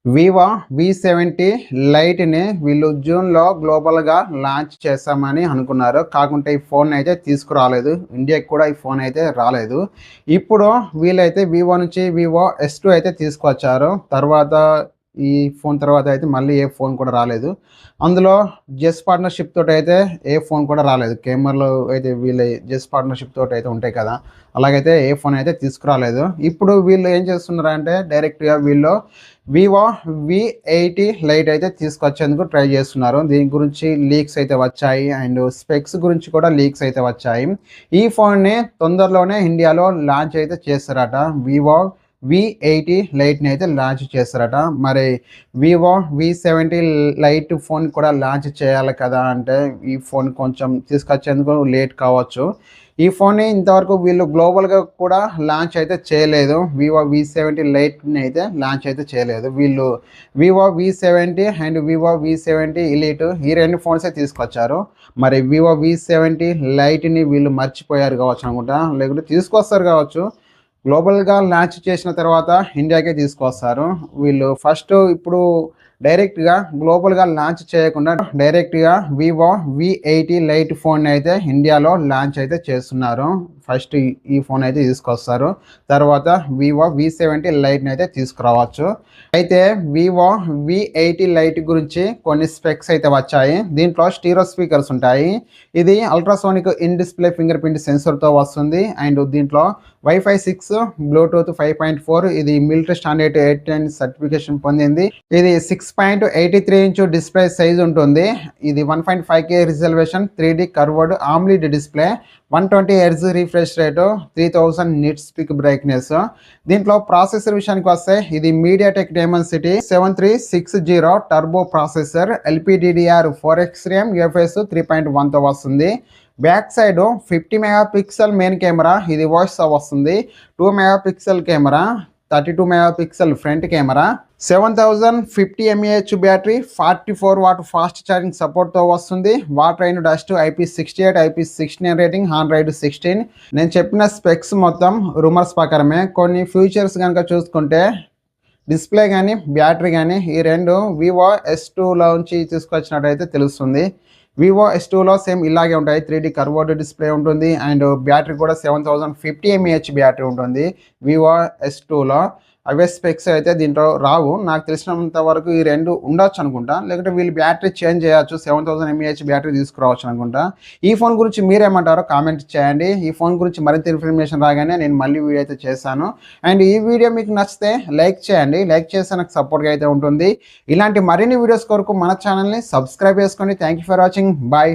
Vivo V70 లైట్‌ని వీళ్ళు జూన్‌లో గ్లోబల్‌గా లాంచ్ చేస్తామని అనుకున్నారు. కాకుంటే ఈ ఫోన్ అయితే తీసుకురాలేదు. ఇండియాకి కూడా ఈ ఫోన్ అయితే రాలేదు. ఇప్పుడు వీళ్ళైతే వివో నుంచి వివో S2 అయితే తీసుకొచ్చారు. తర్వాత ఈ ఫోన్ తర్వాత అయితే మళ్ళీ ఏ ఫోన్ కూడా రాలేదు. అందులో జెస్ పార్ట్నర్‌షిప్ తోటైతే ఏ ఫోన్ కూడా రాలేదు. కెమెరాలో అయితే వీళ్ళ జెస్ పార్ట్నర్‌షిప్ తోటైతే ఉంటాయి కదా! అలాగైతే ఏ ఫోన్ అయితే తీసుకురాలేదు. ఇప్పుడు వీళ్ళు ఏం చేస్తున్నారంటే డైరెక్ట్‌గా వీళ్ళు వివో V80 లైట్ అయితే తీసుకొచ్చేందుకు ట్రై చేస్తున్నారు. దీని గురించి లీక్స్ అయితే వచ్చాయి. అండ్ స్పెక్స్ గురించి కూడా లీక్స్ అయితే వచ్చాయి. ఈ ఫోన్‌ని తొందరలోనే ఇండియాలో లాంచ్ అయితే చేస్తారట. వివో V80 లైట్‌ని అయితే లాంచ్ చేస్తారట. మరి వివో V70 లైట్ ఫోన్ కూడా లాంచ్ చేయాలి కదా! అంటే ఈ ఫోన్ కొంచెం తీసుకొచ్చేందుకు లేట్ కావచ్చు. ఈ ఫోన్‌ని ఇంతవరకు వీళ్ళు గ్లోబల్‌గా కూడా లాంచ్ అయితే చేయలేదు. వివో V70 లైట్‌ని అయితే లాంచ్ అయితే చేయలేదు. వీళ్ళు Vivo V70 and Vivo V70 elite ఈ 2 ఫోన్సే తీసుకొచ్చారు. మరి వివో V70 లైట్‌ని వీళ్ళు మర్చిపోయారు కావచ్చు అనుకుంటా. లేకుంటే తీసుకొస్తారు కావచ్చు. గ్లోబల్‌గా లాంచ్ చేసిన తర్వాత ఇండియాకే తీసుకొస్తారు. వీళ్ళు ఫస్ట్ ఇప్పుడు డైరెక్ట్‌గా గ్లోబల్‌గా లాంచ్ చేయకుండా డైరెక్ట్‌గా వివో V80 లైట్ ఫోన్‌ని అయితే ఇండియాలో లాంచ్ అయితే చేస్తున్నారు. ఫస్ట్ ఈ ఫోన్ అయితే తీసుకొస్తారు. తర్వాత వివో V70 లైట్‌ని అయితే తీసుకురావచ్చు. అయితే వివో V80 లైట్ గురించి కొన్ని స్పెక్స్ అయితే వచ్చాయి. దీంట్లో స్టీరియో స్పీకర్స్ ఉంటాయి. ఇది ultrasonic in display fingerprint సెన్సార్‌తో వస్తుంది. అండ్ దీంట్లో వైఫై 6, బ్లూటూత్ 5.4 ఇది మిలిటరీ స్టాండర్డ్ 810 సర్టిఫికేషన్ పొందింది. ఇది 6.83 ఇంచ్ డిస్ప్లే సైజ్ ఉంటుంది. ఇది 1.5K resolution 3D curved AMOLED display 120 hertz refresh rate 3000 nits peak brightness. దీంట్లో ప్రాసెసర్ విషయానికి వస్తే ఇది MediaTek Dimensity 7360 turbo processor LPDDR4X RAM UFS 3.1తో వస్తుంది. Back side 50 megapixel main camera ఇది వాయిస్ వస్తుంది. 2 megapixel camera, 32 megapixel front camera, 7050 mAh battery, 44 watt fast charging సపోర్ట్తో వస్తుంది. Water అయిన dust IP68 IP69 rating, Android 16. నేను చెప్పిన స్పెక్స్ మొత్తం రూమర్స్ ప్రకారమే. కొన్ని ఫ్యూచర్స్ కనుక చూసుకుంటే డిస్ప్లే కానీ బ్యాటరీ కానీ ఈ రెండు వివో S2లోంచి తీసుకొచ్చినట్టయితే తెలుస్తుంది. వివో S2లో సేమ్ ఇలాగే ఉంటాయి. 3D కర్వ్డ్ డిస్ప్లే ఉంటుంది. అండ్ బ్యాటరీ కూడా 7050 mAh బ్యాటరీ ఉంటుంది వివో S2లో. అవే స్పెక్స్ అయితే దీంట్లో రావు. నాకు తెలిసినంత వరకు ఈ రెండు ఉండొచ్చు అనుకుంటా. లేకుంటే వీళ్ళు బ్యాటరీ చేంజ్ చేయొచ్చు. 7000 mAh బ్యాటరీ తీసుకురావచ్చు అనుకుంటా. ఈ ఫోన్ గురించి మీరేమంటారో కామెంట్ చేయండి. ఈ ఫోన్ గురించి మరింత ఇన్ఫర్మేషన్ రాగానే నేను మళ్ళీ వీడియో అయితే చేశాను. అండ్ ఈ వీడియో మీకు నచ్చితే లైక్ చేయండి. లైక్ చేస్తే నాకు సపోర్ట్గా అయితే ఉంటుంది. ఇలాంటి మరిన్ని వీడియోస్ కొరకు మన ఛానల్ని సబ్స్క్రైబ్ చేసుకోండి. Thank you for watching. Bye.